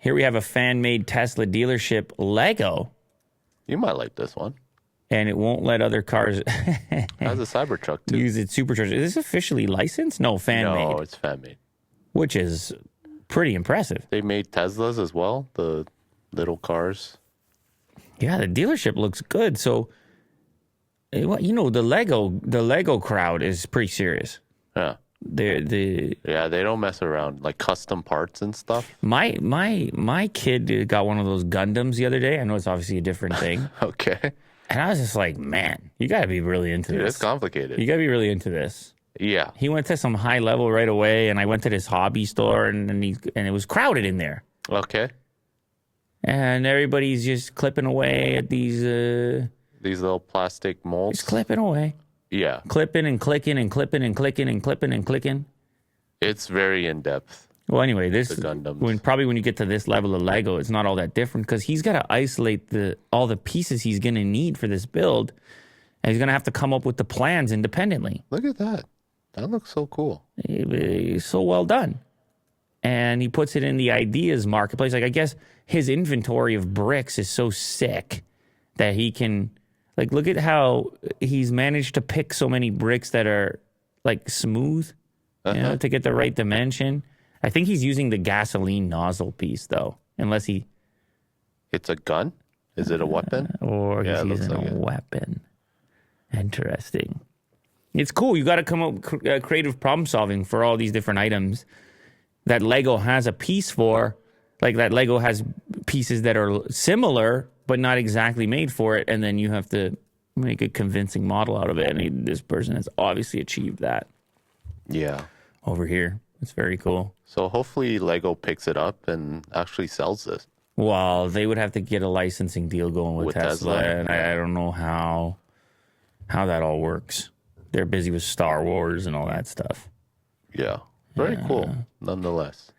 Here we have a fan-made Tesla dealership Lego. You might like this one. And it won't let other cars Has a Cybertruck, too. use its supercharger. Is this officially licensed? No, fan-made. No, it's fan-made. Which is pretty impressive. They made Teslas as well, the little cars. Yeah, the dealership looks good. So, the Lego crowd is pretty serious. Yeah. They don't mess around, like custom parts and stuff. My kid got one of those Gundams the other day. I know it's obviously a different thing. Okay. And I was just like, man, you got to be really into this. It's complicated. You got to be really into this. Yeah. He went to some high level right away, and I went to this hobby store, and it was crowded in there. Okay. And everybody's just clipping away at these little plastic molds. Just clipping away. Yeah. Clipping and clicking and clipping and clicking and clipping and clicking. It's very in depth. Well, anyway, The Gundams. when you get to this level of Lego, it's not all that different because he's got to isolate all the pieces he's going to need for this build, and he's going to have to come up with the plans independently. Look at that. That looks so cool. It's so well done. And he puts it in the ideas marketplace. Like, I guess his inventory of bricks is so sick that he can, like, look at how he's managed to pick so many bricks that are, like, smooth, to get the right dimension. I think he's using the gasoline nozzle piece, though, unless he... It's a gun? Is it a weapon? Or he's using a weapon. Interesting. It's cool. You got to come up with creative problem solving for all these different items that Lego has a piece for. Like, that Lego has pieces that are similar, but not exactly made for it, and then you have to make a convincing model out of it. And this person has obviously achieved that. Yeah. Over here. It's very cool. So hopefully Lego picks it up and actually sells this. Well, they would have to get a licensing deal going with Tesla, and I don't know how that all works. They're busy with Star Wars and all that stuff. Yeah. Very cool. Nonetheless.